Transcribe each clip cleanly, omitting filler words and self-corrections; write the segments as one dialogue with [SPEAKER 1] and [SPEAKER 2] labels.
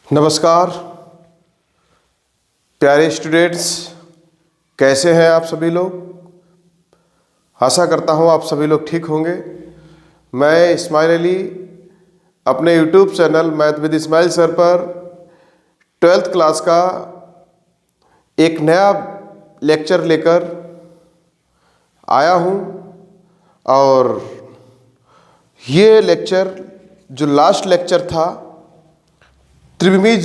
[SPEAKER 1] नमस्कार प्यारे स्टूडेंट्स, कैसे हैं आप सभी लोग। आशा करता हूं आप सभी लोग ठीक होंगे। मैं इस्माइल अली अपने YouTube channel Math with Ismail sir पर 12th क्लास का एक नया लेक्चर लेकर आया हूं और ये लेक्चर जो लास्ट लेक्चर था त्रिविमीय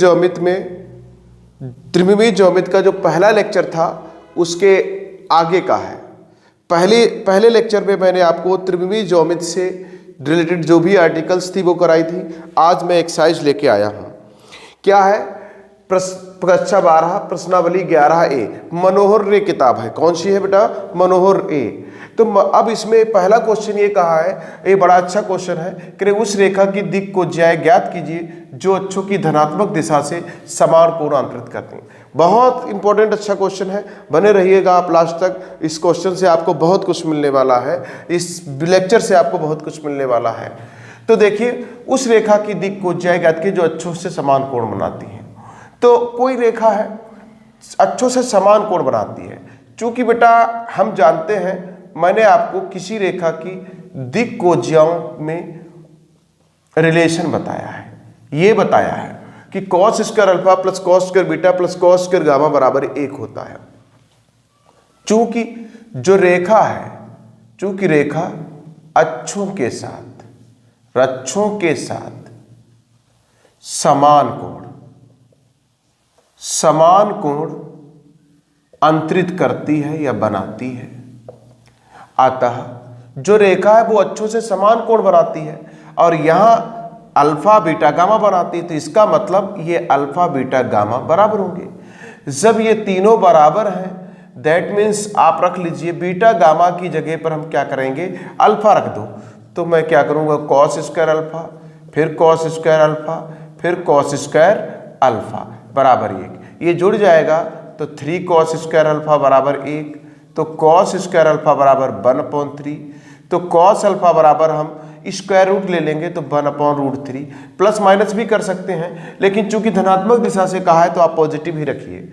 [SPEAKER 1] ज्योमिति का जो पहला लेक्चर था उसके आगे का है। पहले लेक्चर में मैंने आपको त्रिविमीय ज्योमिति से रिलेटेड जो भी आर्टिकल्स थी वो कराई थी। आज मैं एक्सरसाइज लेके आया हूँ। क्या है? कक्षा 12 प्रश्नावली 11A मनोहर रे किताब है। कौन सी है बेटा? मनोहर ए। तो अब इसमें पहला क्वेश्चन ये कहा है, ये बड़ा अच्छा क्वेश्चन है कि उस रेखा की दिक् को ज्याय ज्ञात कीजिए जो अक्षों की धनात्मक दिशा से समान कोण अंतरित करती हैं। बहुत इंपॉर्टेंट अच्छा क्वेश्चन है, बने रहिएगा आप लास्ट तक। इस क्वेश्चन से आपको बहुत कुछ मिलने वाला है, इस लेक्चर से आपको बहुत कुछ मिलने वाला है। तो देखिए, उस रेखा की दिक् को ज्याय ज्ञात कीजिए जो अक्षों से समान कोण बनाती है। तो कोई रेखा है अक्षों से समान कोण बनाती है। चूंकि बेटा हम जानते हैं, मैंने आपको किसी रेखा की दिक् कोज्याओं में रिलेशन बताया है। ये बताया है कि cos square alpha plus cos square beta plus cos square gamma बराबर 1 होता है। चूंकि जो रेखा है, चूंकि रेखा अक्षों के साथ समान कोण अंतरित करती है या बनाती है, अतः जो रेखा है वो अक्षों से समान कोण बनाती है और यहां अल्फा बीटा गामा बनाती है। तो इसका मतलब ये अल्फा बीटा गामा बराबर होंगे। जब ये तीनों बराबर हैं, दैट मीन्स आप रख लीजिए बीटा गामा की जगह पर हम क्या करेंगे, अल्फा रख दो। तो मैं क्या करूंगा, कॉस स्क्वायर अल्फा, फिर कॉस स्क्वायर अल्फा, फिर कॉस स्क्वायर अल्फा बराबर 1। ये जुड़ जाएगा तो 3 कॉस स्क्वायर अल्फा बराबर 1। तो कॉस स्क्वायर अल्फा बराबर 1/3। तो कॉस अल्फा बराबर हम स्क्वायर रूट ले लेंगे तो 1/√3। प्लस माइनस भी कर सकते हैं, लेकिन चूंकि धनात्मक दिशा से कहा है तो आप पॉजिटिव ही रखिए।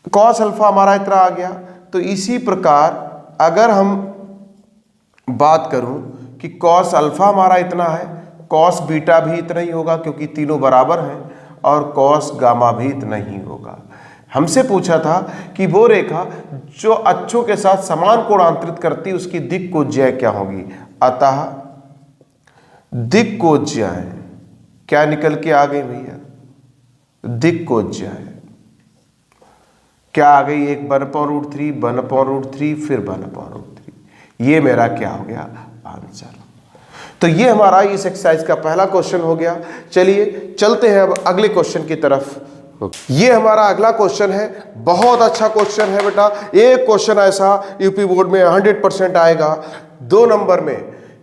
[SPEAKER 1] कॉस अल्फा हमारा इतना आ गया। तो इसी प्रकार अगर हम बात करूं कि कॉस अल्फा हमारा इतना है, कॉस बीटा भी इतना ही होगा क्योंकि तीनों बराबर हैं, और कॉस गामा भी इतना ही होगा। हमसे पूछा था कि वो रेखा जो अक्षों के साथ समान कोण अंतरित करती है उसकी दिक् को ज्याय क्या होगी। अतः दिक् को ज्याय क्या निकल के आ गई भैया? दिक् को ज्याय क्या आ गई? 1/√3, 1/√3, फिर 1/√3। ये मेरा क्या हो गया? आंसर। तो ये हमारा इस एक्सरसाइज का पहला क्वेश्चन हो गया। चलिए चलते हैं अब अगले क्वेश्चन की तरफ। ये हमारा अगला क्वेश्चन है, बहुत अच्छा क्वेश्चन है बेटा। एक क्वेश्चन ऐसा यूपी बोर्ड में 100% आएगा। 2 नंबर में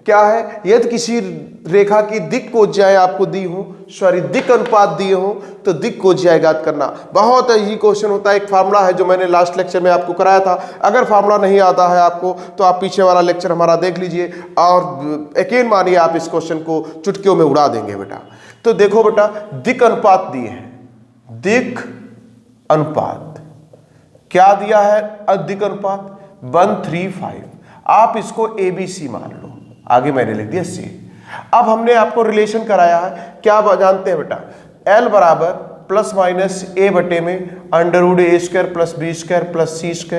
[SPEAKER 1] क्या है, यदि किसी रेखा की दिक् को ज्याय आपको दी हो, दिक् अनुपात दिए हो, तो दिक् को ज्याय ज्ञात करना। बहुत ही क्वेश्चन होता है। एक फार्मूला है जो मैंने लास्ट लेक्चर में आपको कराया था। अगर फार्मूला नहीं आता है आपको तो आप पीछे वाला लेक्चर हमारा देख लीजिए और यकीन मानिए आप इस क्वेश्चन को चुटकियों में उड़ा देंगे बेटा। तो देखो बेटा, दिक् अनुपात दिए हैं। दिक् अनुपात क्या दिया है? दिक् अनुपात 1:3:5। आप इसको ABC मान लो, आगे मैंने लिख दिया C। अब हमने आपको रिलेशन कराया है, क्या जानते हैं बेटा? L बराबर प्लस माइनस A बटे में √A² plus B² plus C²।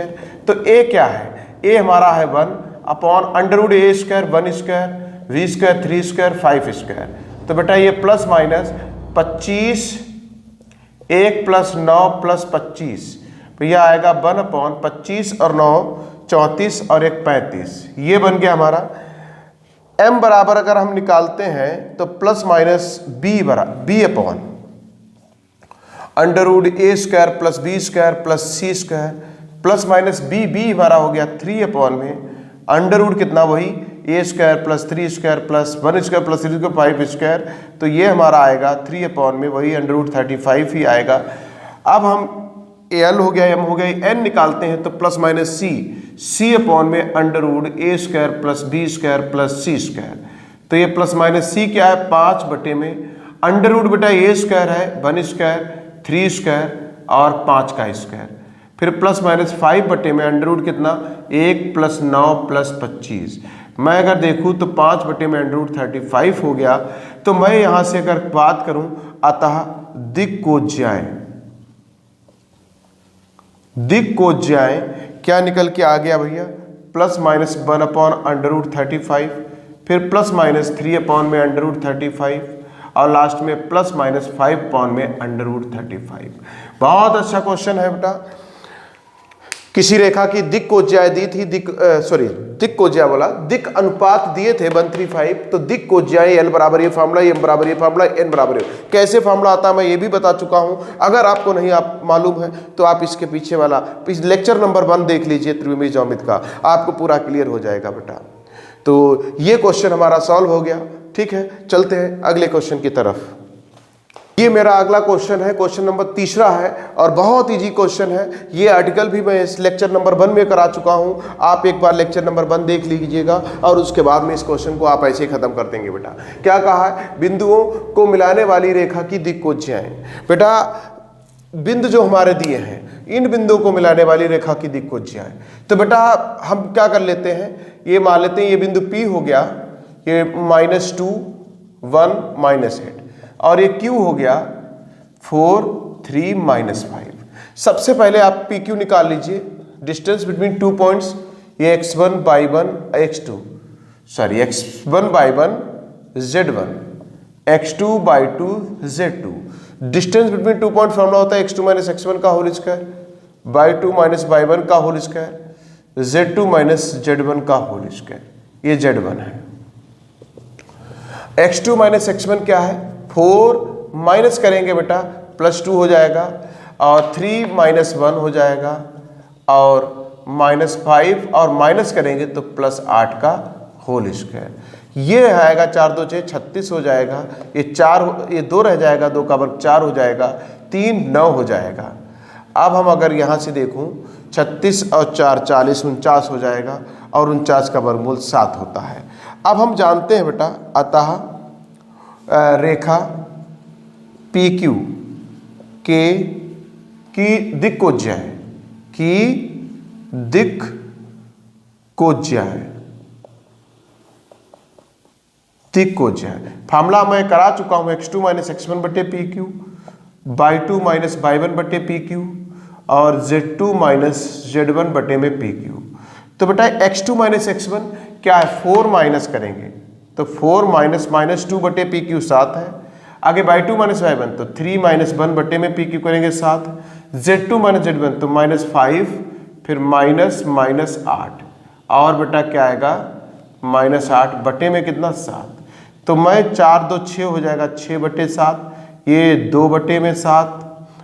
[SPEAKER 1] तो A क्या है? A हमारा है 1/√A², 1², V², 3², 5²। तो बेटा ये प्लस माइनस 25, 1 + 9 + 25, भैया आएगा 1/25 और 9 34 और 1 35। ये बन गया हमारा। m बराबर अगर हम निकालते हैं तो plus minus b upon √A² plus B² plus C² plus minus b हमारा हो गया 3 में अंडर कितना, वही A² प्लस 3² प्लस 1² प्लस 3² 5²। तो ये हमारा आएगा 3 में वही √35 ही आएगा। अब हम L हो गया, M हो गया, N निकालते हैं तो प्लस माइनस C में √A² plus B² plus C²। तो ये प्लस माइनस C क्या है? 5 बटे में अंडर रूट बेटा ए स्क्वायर है 1 स्क्वायर 3 स्क्वायर और 5 का स्क्वायर, फिर प्लस माइनस 5 बटे में अंडर रूट कितना 1 + 9 + 25। मैं अगर देखूं तो 5 बटे में अंडर रूट 35 हो गया। तो मैं यहां से अगर बात करूं अतः दिक् कोज्याएं क्या निकल के आ गया भैया, प्लस माइनस 1/√35, फिर प्लस माइनस 3 में √35 और लास्ट में प्लस माइनस 5 में √35। बहुत अच्छा क्वेश्चन है बेटा। किसी रेखा की दिक् कोज्याएं दी थी, दिक् कोज्या बोला, दिक् अनुपात दिए थे 135, तो दिक् कोज्याएं L बराबर ये फार्मूला, M बराबर ये फार्मूला, N बराबर ये, कैसे फार्मूला आता है मैं ये भी बता चुका हूं। अगर आपको नहीं मालूम है तो आप इसके पीछे वाला लेक्चर नंबर 1 देख लीजिए त्रिविमीय ज्यामिति का, आपको पूरा क्लियर हो जाएगा बेटा। तो ये क्वेश्चन हमारा सॉल्व हो गया। ठीक है, चलते हैं अगले क्वेश्चन की तरफ। ये मेरा अगला क्वेश्चन है, क्वेश्चन नंबर 3 है और बहुत इजी क्वेश्चन है। ये आर्टिकल भी मैं इस लेक्चर नंबर 1 में करा चुका हूं। आप एक बार लेक्चर नंबर 1 देख लीजिएगा और उसके बाद में इस क्वेश्चन को आप ऐसे ही खत्म कर देंगे बेटा। क्या कहा है, बिंदुओं को मिलाने वाली रेखा की दिक् कोज्याएं। बेटा बिंदु जो हमारे दिए हैं, इन बिंदुओं को मिलाने वाली रेखा की दिक् कोज्याएं। तो बेटा हम क्या कर लेते हैं, ये मान लेते हैं ये बिंदु P हो गया, ये -2 1 -8 और ये Q हो गया 4 3 -5। सबसे पहले आप PQ निकाल लीजिए, डिस्टेंस बिटवीन 2 पॉइंट्स, ये x1/1 x2 z1 x2/2 z2। Distance between 2 point formula होता है x2 - x1 का होल स्क्वायर /2 - y1 का होल स्क्वायर z2 - z1 का होल स्क्वायर। ये z1 है। x2 - x1 क्या है, 4 माइनस करेंगे बेटा +2 हो जाएगा और 3 - 1 हो जाएगा और -5 और माइनस करेंगे तो +8 का होल स्क्वायर। ये आएगा 4 2 6 36 हो जाएगा, ये 2 रह जाएगा, 2 का वर्ग 4 हो जाएगा, 3 9 हो जाएगा। अब हम अगर यहाँ से देखूँ 36 और 4 40 49 हो जाएगा और 49 का वर्गमूल 7 होता है। अब हम जानते हैं बेटा अतः रेखा PQ की दिक् कोज्याएं फार्मूला मैं करा चुका हूं, x2 - x1 बटे PQ /2 - y1 बटे PQ और z2 - z1 बटे में PQ। तो बेटा x2 - x1 क्या है, 4 माइनस करेंगे तो 4 - -2 बटे PQ 7 है। आगे /2 - y1 तो 3 - 1 बटे में PQ करेंगे 7, z2 - z1 तो -5 फिर -8 और बेटा क्या आएगा -8 बटे में कितना 7। तो मैं 4 2 6 हो जाएगा 6 बटे 7, ये 2 बटे में 7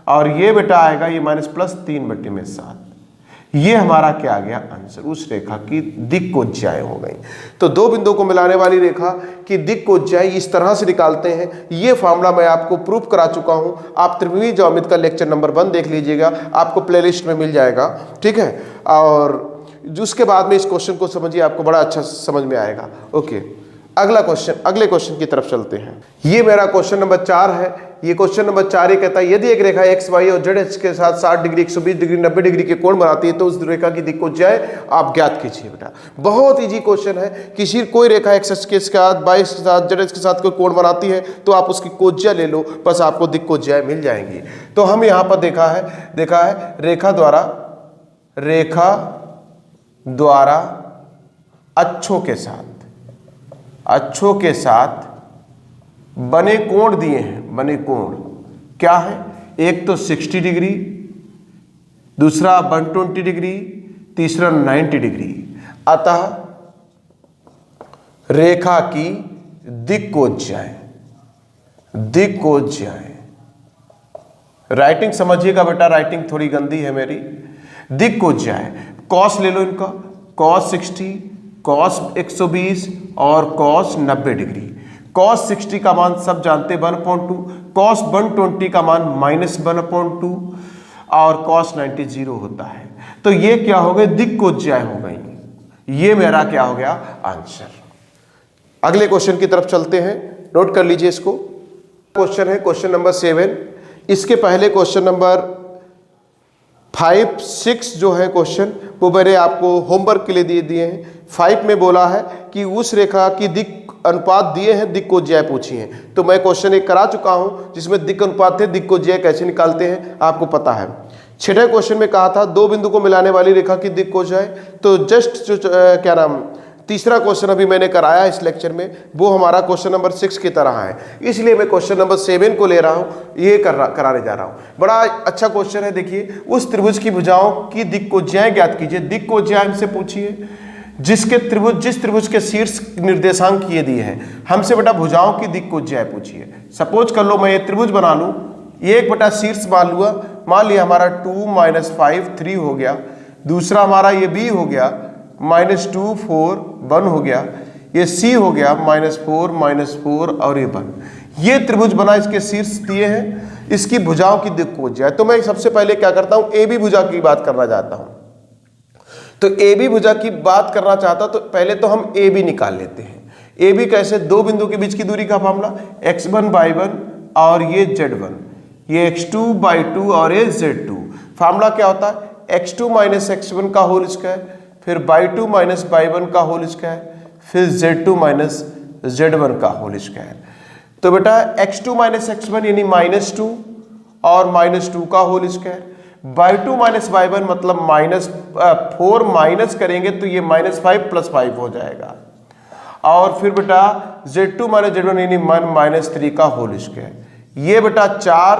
[SPEAKER 1] और ये बेटा आएगा ये -+3 बटे में 7। ये हमारा क्या आ गया आंसर, उस रेखा की दिक् कोज्याएं हो गई। तो दो बिंदुओं को मिलाने वाली रेखा की दिक् कोज्याएं इस तरह से निकालते हैं। ये फार्मूला मैं आपको प्रूफ करा चुका हूं, आप त्रिविमीय ज्यामिति का लेक्चर नंबर 1 देख लीजिएगा, आपको प्लेलिस्ट में मिल जाएगा। ठीक है, और उसके बाद में इस क्वेश्चन को समझिए, आपको बड़ा अच्छा समझ में आएगा। ओके, अगले क्वेश्चन की तरफ चलते हैं। ये मेरा क्वेश्चन नंबर 4 है। ये क्वेश्चन नंबर 4 ये कहता है यदि एक रेखा x y और z के साथ 60 डिग्री 120 डिग्री 90 डिग्री के कोण बनाती है तो उस रेखा की दिक् कोज्याएं आप ज्ञात कीजिए। बेटा बहुत इजी क्वेश्चन है। कोई रेखा x के साथ y के साथ z के साथ कोई कोण बनाती है तो आप उसकी कोज्या ले लो, बस आपको दिक् कोज्याएं मिल जाएंगी। तो हम यहाँ पर देखा है रेखा द्वारा अक्षों के साथ बने कोण दिए हैं। बने कोण क्या है, एक तो 60 डिग्री, दूसरा 120 डिग्री, तीसरा 90 डिग्री। अतः रेखा की दिक् कोज्याएं राइटिंग समझिएगा बेटा, राइटिंग थोड़ी गंदी है मेरी। दिक् कोज्याएं कॉस ले लो इनका, cos 60, cos 120 और cos 90 डिग्री। cos 60 का मान सब जानते 1/2, cos 120 का मान -1/2 और cos 90 0 होता है। तो ये क्या हो गए, दिक् कोज्याएं हो गई। ये मेरा क्या हो गया आंसर। अगले क्वेश्चन की तरफ चलते हैं, नोट कर लीजिए इसको। क्वेश्चन है क्वेश्चन नंबर 7। इसके पहले क्वेश्चन नंबर 5, 6 जो है क्वेश्चन वो मैंने आपको होमवर्क के लिए दिए हैं। 5 में बोला है कि उस रेखा की दिक अनुपात दिए हैं, दिक को ज्याय पूछी है। तो मैं क्वेश्चन एक करा चुका हूं जिसमें दिक अनुपात थे, दिक को ज्याय कैसे निकालते हैं आपको पता है। 6ठे क्वेश्चन में कहा था दो बिंदु को मिलाने वाली रेखा की दिक को ज्याय। तो जस्ट जो क्या नाम तीसरा क्वेश्चन अभी मैंने कराया इस लेक्चर में, वो हमारा क्वेश्चन नंबर 6 की तरह है, इसलिए मैं क्वेश्चन नंबर 7 को ले रहा हूं, ये कराने जा रहा हूं। बड़ा अच्छा क्वेश्चन है। देखिए, उस त्रिभुज की भुजाओं की दिक को ज्याय ज्ञात कीजिए। दिक को ज्याय हमसे पूछिए जिसके त्रिभुज जिस त्रिभुज के शीर्ष निर्देशांक ये दिए हैं। हमसे बेटा भुजाओं की दिक को ज्याय पूछिए। सपोज कर लो मैं ये त्रिभुज बना लूं, ये एक बेटा शीर्ष मान लिया हमारा 2 - 5 3 हो गया, दूसरा हमारा ये बी हो गया -2 4 1 हो गया, ये सी हो गया -4 4 और ये 1। ये त्रिभुज बना, इसके शीर्ष दिए हैं, इसकी भुजाओं की दिक को ज्याय। तो मैं सबसे पहले क्या करता हूं, ए बी भुजा की बात करना चाहता हूं। तो ए बी भुजा की बात करना चाहता तो पहले तो हम ए बी निकाल लेते हैं। ए बी कैसे, दो बिंदु के बीच की दूरी का फार्मूला x1/1 और ये z1, ये x2/2 और ये z2। फार्मूला क्या होता है, x2 - x1 का होल स्क्वायर, फिर by2 - by1 का होल स्क्वायर, फिर z2 - z1 का होल स्क्वायर। तो बेटा x2 - x1 यानी -2 और -2 का होल स्क्वायर, by2 - by1 मतलब -4 माइनस करेंगे तो ये -5 + 5 हो जाएगा, और फिर बेटा z2 - z1 यानी -3 का होल स्क्वायर। ये बेटा 4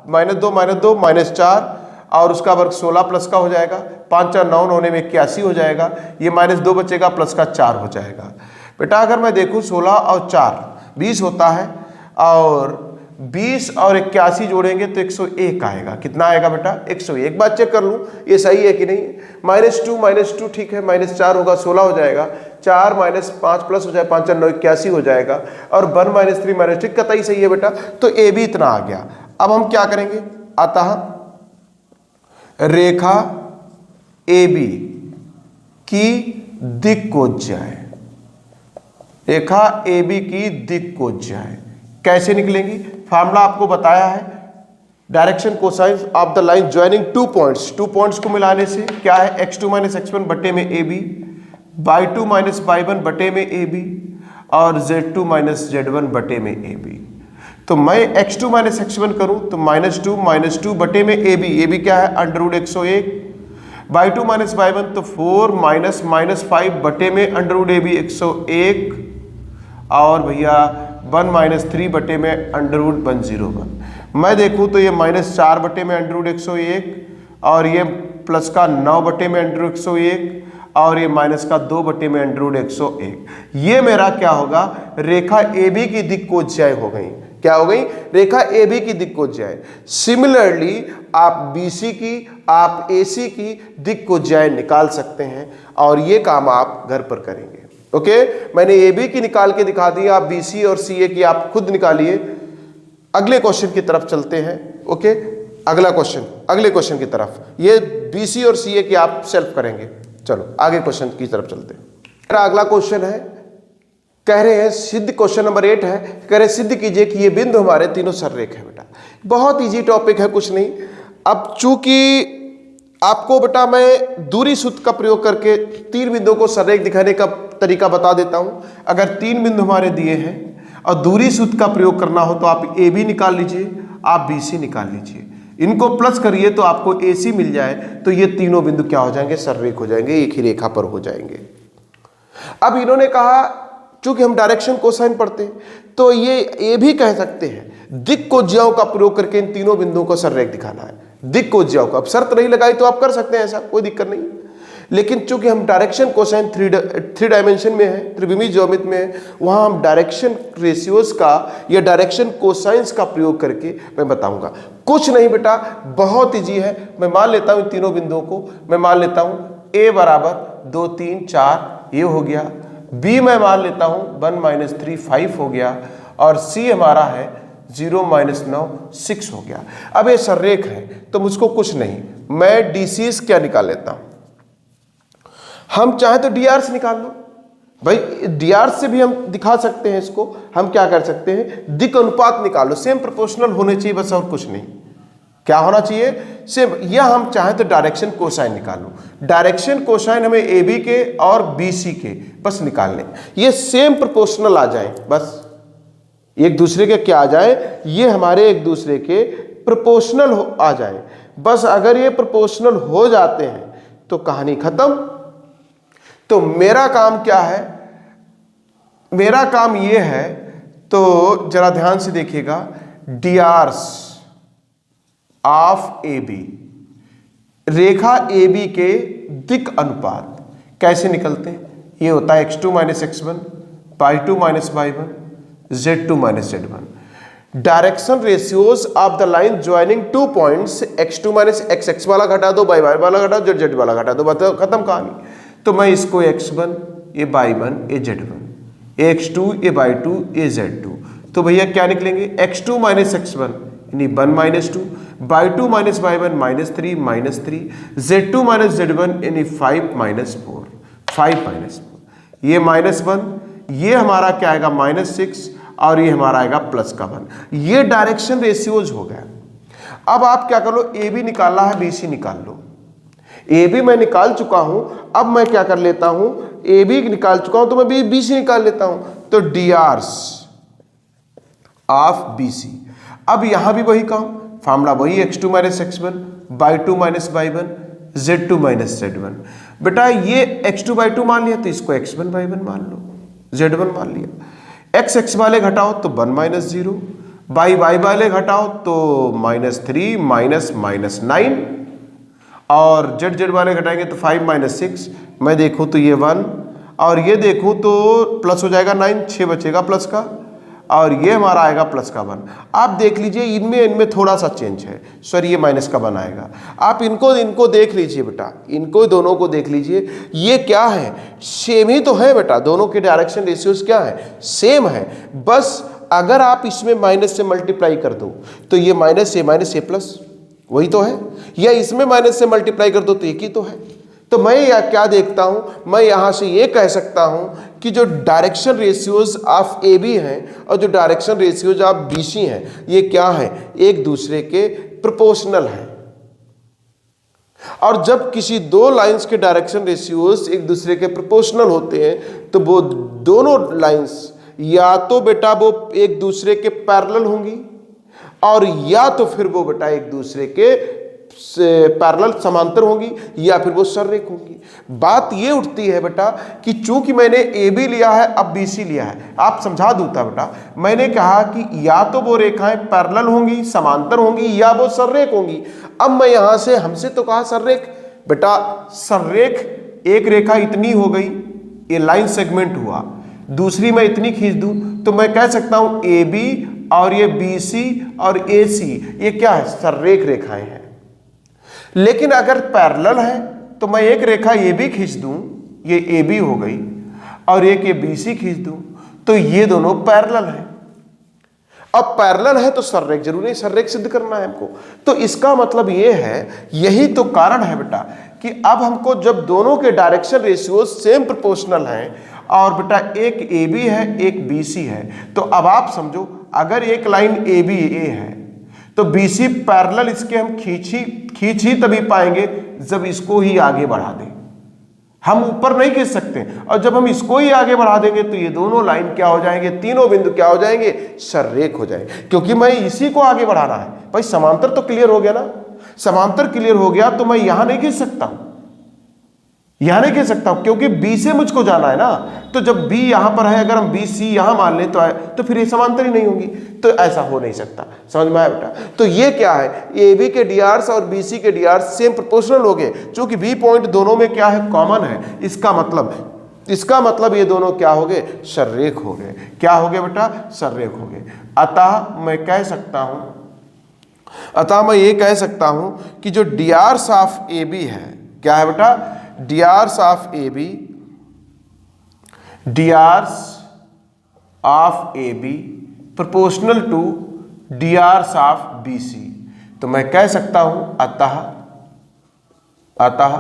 [SPEAKER 1] -2 -4 और उसका वर्ग 16 प्लस का हो जाएगा, 5 4 9 होने में 81 हो जाएगा, ये -2 बचेगा प्लस का 4 हो जाएगा। बेटा अगर मैं देखूं 16 और 4 20 होता है, और 20 और 81 जोड़ेंगे तो 101 आएगा। कितना आएगा बेटा, 101। एक बात चेक कर लूं ये सही है कि नहीं। -2 ठीक है, -4 होगा 16 हो जाएगा, 4 - 5 प्लस हो जाए 5 4 9 81 हो जाएगा, और 1 - 3 ठीक कतई सही है बेटा। तो ए बी इतना आ गया। अब हम क्या करेंगे, अतः रेखा ए बी की दिक को ज्याय, रेखा ए बी की दिक को ज्याय कैसे निकलेंगी। फार्मूला आपको बताया है, direction cosine of the line joining two points को मिलाने से क्या है, x2 - x1 बटे में ए बी, by2 - by1 बटे में ए बी, और z2 - z1 बटे में ए बी। तो मैं x2 - x1 करूं तो -2 बटे में ए बी क्या है √101, by2 - by1 तो 4 -5 बटे में √AB 101, और भैया 1 - 3 बटे में √101। मैं देखूं तो ये -4 बटे में √101, और ये प्लस का 9 बटे में √101, और ये माइनस का 2 बटे में √101। ये मेरा क्या होगा, रेखा ए बी की दिक को ज्याय हो गई। क्या हो गई, रेखा ए बी की दिक को ज्याय। सिमिलरली आप BC की, आप AC की दिक को ज्याय निकाल सकते हैं, और ये काम आप घर पर करेंगे। ओके, मैंने ए बी की निकाल के दिखा दी, आप BC और CA की आप खुद निकालिए। अगले क्वेश्चन की तरफ चलते हैं। ओके, अगला क्वेश्चन, अगले क्वेश्चन की तरफ, ये BC और CA की आप सेल्फ करेंगे। चलो आगे क्वेश्चन की तरफ चलते हैं। मेरा अगला क्वेश्चन है, कह रहे हैं सिद्ध, क्वेश्चन नंबर 8 है, कह रहे सिद्ध कीजिए कि ये बिंदु हमारे तीनों सररेख है। बेटा बहुत इजी टॉपिक है, कुछ नहीं। अब चूंकि आपको बेटा मैं दूरी सूत्र का प्रयोग करके 3 बिंदुओं को सररेख दिखाने का तरीका बता देता हूं। अगर 3 बिंदु हमारे दिए हैं और दूरी सूत्र का प्रयोग करना हो तो आप ए बी निकाल लीजिए, आप BC निकाल लीजिए, इनको प्लस करिए तो आपको AC मिल जाए, तो ये तीनों बिंदु क्या हो जाएंगे, सररेख हो जाएंगे, एक ही रेखा पर हो जाएंगे। अब इन्होंने कहा चूंकि हम डायरेक्शन कोसाइन पढ़ते हैं तो ये भी कह सकते हैं दिक को ज्याओं का प्रयोग करके इन तीनों बिंदुओं को सररेख दिखाना है। दिक को ज्याओं का, अब शर्त नहीं लगाई तो आप कर सकते हैं, ऐसा कोई दिक्कत नहीं। लेकिन चूंकि हम डायरेक्शन कोसाइन 3 डायमेंशन में है, त्रिविमीय ज्यामिति में है, वहां हम डायरेक्शन रेशियोज का या डायरेक्शन कोसाइंस का प्रयोग करके मैं बताऊंगा। कुछ नहीं बेटा, बहुत ईजी है। मैं मान लेता हूं इन तीनों बिंदुओं को, मैं मान लेता हूं A बराबर 2 3 4 ये हो गया, B मैं मान लेता हूं 1 - 3 5 हो गया, और C हमारा है 0 - 9 6 हो गया। अब ये सररेख है तो मुझको कुछ नहीं, मैं DCs क्या निकाल लेता हूं। हम चाहे तो DRs निकाल लो, भाई dr से भी हम दिखा सकते हैं इसको, हम क्या कर सकते हैं, दिक् अनुपात निकालो, सेम प्रोपोर्शनल होने चाहिए बस, और कुछ नहीं। क्या होना चाहिए, सेम। या हम चाहें तो डायरेक्शन कोसाइन निकालो, डायरेक्शन कोसाइन हमें ए बी के और बी सी के बस निकालने, ये सेम प्रोपोर्शनल आ जाए बस, एक दूसरे के क्या आ जाए, ये हमारे एक दूसरे के प्रोपोर्शनल आ जाए बस। अगर ये प्रोपोर्शनल हो जाते हैं तो कहानी खत्म। तो मेरा काम क्या है, मेरा काम ये है, तो जरा ध्यान से देखिएगा, डीआरस ऑफ ए बी, रेखा ए बी के दिक् अनुपात कैसे निकलते हैं, ये होता है x2 minus x1, y2 minus y1, z2 minus z1। Direction ratios of the line joining two points x2 minus x वाला घटा दो, y वाला घटा दो, z वाला घटा दो, बताओ खत्म कहानी। तो मैं इसको x1, ये y1, ये z1, ये x2, ये y2, ये z2, तो भैया क्या निकलेंगे, x2 माइनस x1 यानी 1 minus 2, y2 minus y1 minus 3 minus 3, z2 minus z1 यानी 5 माइनस 4, 5 माइनस 4, ये माइनस 1, ये हमारा क्या आएगा माइनस 6, और ये हमारा आएगा प्लस का 1। ये डायरेक्शन रेशियोज हो गया। अब आप क्या कर लो, ए बी निकालना है, बी सी निकाल लो। ए बी मैं निकाल चुका हूं, अब मैं क्या कर लेता हूं, ए बी निकाल चुका हूं तो मैं बी सी निकाल लेता हूं। तो DRs of B C, अब यहां भी वही काम, फॉर्मूला वही, x2 minus x1, y2 minus y1, z2 minus z1। बेटा ये x2 y2 मान लिया तो इसको x1 y1 मान लो, z1 मान लिया। x वाले घटाओ तो 1 माइनस 0, y वाले घटाओ तो माइनस 3 माइनस माइनस 9, और z वाले घटाएंगे तो 5 माइनस 6। मैं देखूं तो ये 1, और ये देखूं तो प्लस हो जाएगा 9, 6 बचेगा प्लस का, और ये हमारा आएगा प्लस का 1। आप देख लीजिए इनमें थोड़ा सा चेंज है, सर ये माइनस का 1 आएगा। आप इनको देख लीजिए बेटा, इनको दोनों को देख लीजिए, ये क्या है, सेम ही तो है बेटा, दोनों के डायरेक्शन रेशियोज क्या है, सेम है। बस अगर आप इसमें माइनस से मल्टीप्लाई कर दो तो ये माइनस ए प्लस वही तो है, या इसमें माइनस से मल्टीप्लाई कर दो तो एक ही तो है। तो मैं क्या देखता हूं, मैं यहां से ये कह सकता हूं कि जो direction ratios of A B हैं और जो direction ratios of B C हैं, ये क्या है, एक दूसरे के प्रोपोर्शनल है। और जब किसी दो लाइंस के डायरेक्शन रेशियोज एक दूसरे के प्रोपोर्शनल होते हैं तो वो दोनों लाइंस या तो बेटा वो एक दूसरे के पैरेलल होंगी, और या तो फिर वो बेटा एक दूसरे के पैरेलल समांतर होंगी, या फिर वो सररेख होंगी। बात ये उठती है बेटा कि चूंकि मैंने ए बी लिया है, अब बी सी लिया है, आप समझा दूता बेटा, मैंने कहा कि या तो वो रेखाएं पैरेलल होंगी, समांतर होंगी, या वो सररेख होंगी। अब मैं यहां से, हमसे तो कहा सररेख, बेटा सररेख एक रेखा इतनी हो गई, ये लाइन सेगमेंट हुआ, दूसरी मैं इतनी खींच दूं तो मैं कह सकता हूं ए बी और ये बी सी और ए सी, ये क्या है, सररेख रेखाएं हैं। लेकिन अगर पैरेलल है तो मैं एक रेखा ए बी खींच दूं, ये ए बी हो गई, और एक ये बी सी खींच दूं तो ये दोनों पैरेलल हैं। अब पैरेलल है तो सररेख जरूरी है, सररेख सिद्ध करना है हमको। तो इसका मतलब ये है, यही तो कारण है बेटा कि अब हमको जब दोनों के डायरेक्शन रेशियोज सेम प्रोपोर्शनल हैं, और बेटा एक ए बी है एक बी सी है, तो अब आप समझो अगर एक लाइन ए बी ए है तो बी सी पैरेलल इसके हम खींच ही तभी पाएंगे जब इसको ही आगे बढ़ा दें, हम ऊपर नहीं खींच सकते। और जब हम इसको ही आगे बढ़ा देंगे तो ये दोनों लाइन क्या हो जाएंगे, तीनों बिंदु क्या हो जाएंगे, सररेख हो जाएंगे, क्योंकि मैं इसी को आगे बढ़ाना है। भाई समांतर तो क्लियर हो गया ना, समांतर क्लियर हो गया तो मैं यहां नहीं खींच सकता, यहां नहीं खींच सकता क्योंकि बी से मुझको जाना है ना। तो जब बी यहां पर है, अगर हम बी सी यहां मान लें तो फिर ये समांतर ही नहीं होगी, तो ऐसा हो नहीं सकता। समझ में आया बेटा? तो ये क्या है, ए बी के डीआर्स और बी सी के डीआर्स सेम प्रोपोर्शनल हो गए, चूंकि बी पॉइंट दोनों में क्या है, कॉमन है। इसका मतलब ये दोनों क्या हो गए, सररेख हो गए। क्या हो गए बेटा, सररेख हो गए। अतः मैं ये कह सकता हूं कि जो डीआर्स ऑफ ए बी है, क्या है बेटा, DRs of A B, DRs of A B proportional to DRs of B C. तो मैं कह सकता हूं अतः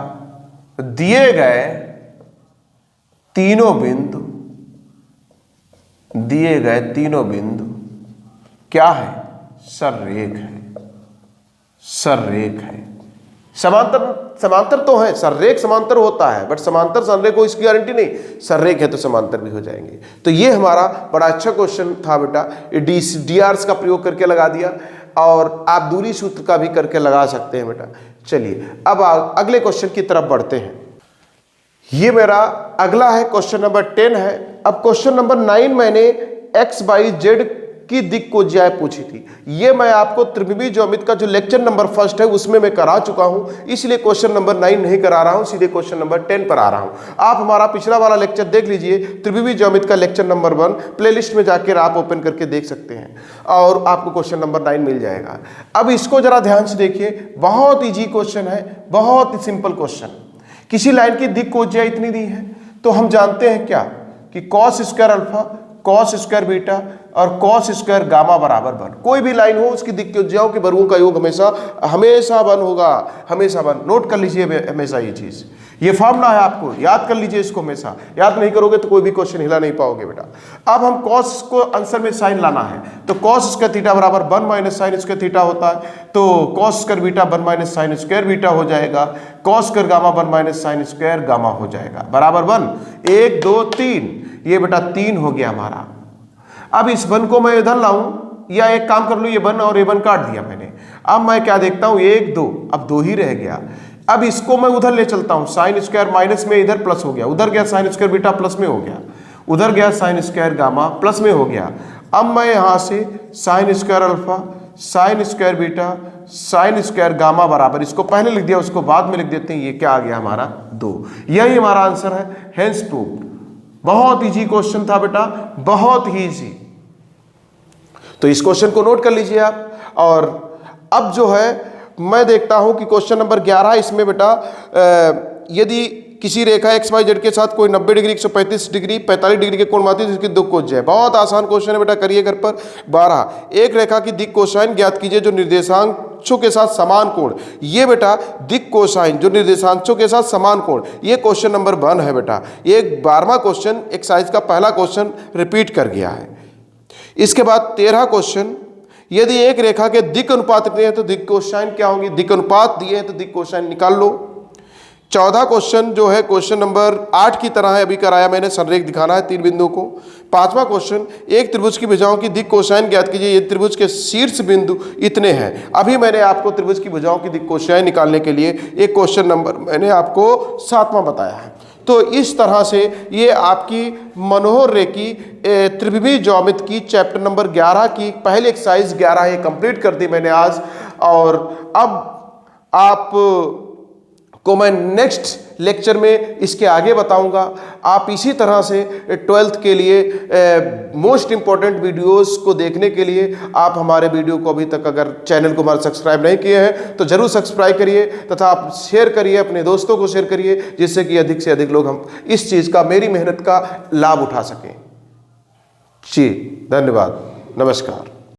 [SPEAKER 1] दिए गए तीनों बिंदु दिए गए तीनों बिंदु क्या है? सररेख है। सररेख है। समांतर तो है, सररेख समांतर होता है, बट समांतर सररेख को इसकी गारंटी नहीं, सररेख है तो समांतर भी हो जाएंगे। तो ये हमारा बड़ा अच्छा क्वेश्चन था बेटा। DRs का प्रयोग करके लगा दिया, और आप दूरी सूत्र का भी करके लगा सकते हैं बेटा। चलिए अब अगले क्वेश्चन की तरफ बढ़ते हैं। ये मेरा अगला है, क्वेश्चन नंबर 10 है। अब क्वेश्चन नंबर 9 मैंने एक्स वाई जेड की दिक् को ज्याय पूछी थी। ये मैं आपको त्रिविमीय ज्योमेट्री का जो लेक्चर नंबर 1 है उसमें मैं करा चुका हूं, इसलिए क्वेश्चन नंबर 9 नहीं करा रहा हूं, सीधे क्वेश्चन नंबर 10 पर आ रहा हूं। आप हमारा पिछला वाला लेक्चर देख लीजिए, त्रिविमीय ज्योमेट्री का लेक्चर नंबर 1 प्लेलिस्ट में जाकर आप ओपन करके देख सकते हैं, और आपको क्वेश्चन नंबर 9 मिल जाएगा। अब इसको जरा ध्यान से देखिए, बहुत ईजी क्वेश्चन है, बहुत ही सिंपल क्वेश्चन। किसी लाइन की दिक् को ज्याय इतनी दी है, तो हम जानते हैं क्या कि cos square alpha, cos square beta और कॉस स्क्वायर गामा बराबर 1। कोई भी लाइन हो उसकी दिक् के ज्याओं के वर्गों का योग हमेशा 1 होगा, हमेशा 1। नोट कर लीजिए हमेशा ये चीज, ये फॉर्मूला है, आपको याद कर लीजिए इसको। हमेशा याद नहीं करोगे तो कोई भी क्वेश्चन हिला नहीं पाओगे बेटा। अब हम कॉस को आंसर में साइन लाना है, तो कॉस स्क्वायर थीटा बराबर 1 माइनस साइन स्क्वायर थीटा होता है, तो cos square beta 1 minus sine square beta हो जाएगा, cos square gamma 1 minus sine square gamma हो जाएगा बराबर 1। 1 2 3, ये बेटा 3 हो गया हमारा। अब इस 1 को मैं इधर लाऊं, या एक काम कर लूं, ये 1 और ये 1 काट दिया मैंने। अब मैं क्या देखता हूं, 1 2, अब 2 ही रह गया। अब इसको मैं उधर ले चलता हूं, साइन स्क्वायर माइनस में इधर प्लस हो गया, उधर गया साइन स्क्वायर बीटा प्लस में हो गया, उधर गया साइन स्क्वायर गामा प्लस में हो गया। अब मैं यहां से sine square alpha, sine square beta, sine square gamma बराबर, इसको पहले लिख दिया उसको बाद में लिख देते हैं, ये क्या आ गया हमारा 2। यही हमारा आंसर है, हेंस प्रूव्ड। बहुत इजी क्वेश्चन था बेटा, बहुत ही इजी। तो इस क्वेश्चन को नोट कर लीजिए आप। और अब जो है मैं देखता हूं कि क्वेश्चन नंबर 11, इसमें बेटा यदि किसी रेखा एक्स वाई जेड के साथ कोई 90 डिग्री, 135 डिग्री, 45 डिग्री के कोण बनाती है, जिसकी दिक् को ज्याय। बहुत आसान क्वेश्चन है बेटा, करिए घर पर। 12, एक रेखा की दिक् कोसाइन ज्ञात कीजिए जो निर्देशांकों के साथ समान कोण। ये बेटा दिक् कोसाइन जो निर्देशांकों के साथ समान कोण, ये क्वेश्चन नंबर 1 है बेटा। ये 12वां क्वेश्चन एक्सरसाइज का पहला क्वेश्चन रिपीट कर गया है। इसके बाद 13 क्वेश्चन, यदि एक रेखा के दिक् अनुपात दिए हैं तो दिक् कोसाइन क्या होंगी, दिक् अनुपात दिए हैं तो दिक् कोसाइन निकाल लो। 14 क्वेश्चन जो है क्वेश्चन नंबर 8 की तरह है, अभी कराया मैंने, संरेख दिखाना है 3 बिंदुओं को। 5वां क्वेश्चन, एक त्रिभुज की भुजाओं की दिक् कोसाइन ज्ञात कीजिए, ये त्रिभुज के शीर्ष बिंदु इतने हैं। अभी मैंने आपको त्रिभुज की भुजाओं की दिक् कोसाइन निकालने के लिए एक क्वेश्चन नंबर मैंने आपको 7वां बताया है। तो इस तरह से ये आपकी मनोहर रेखी त्रिविमीय ज्योमेट्री की चैप्टर नंबर 11 की पहली एक्सरसाइज 11 ये कंप्लीट कर दी मैंने आज। और अब आप को मैं नेक्स्ट लेक्चर में इसके आगे बताऊंगा। आप इसी तरह से 12th के लिए मोस्ट इम्पॉर्टेंट वीडियोस को देखने के लिए आप हमारे वीडियो को अभी तक अगर चैनल को हमारा सब्सक्राइब नहीं किए हैं तो जरूर सब्सक्राइब करिए, तथा आप शेयर करिए, अपने दोस्तों को शेयर करिए, जिससे कि अधिक से अधिक लोग हम इस चीज़ का, मेरी मेहनत का लाभ उठा सकें। जी धन्यवाद, नमस्कार।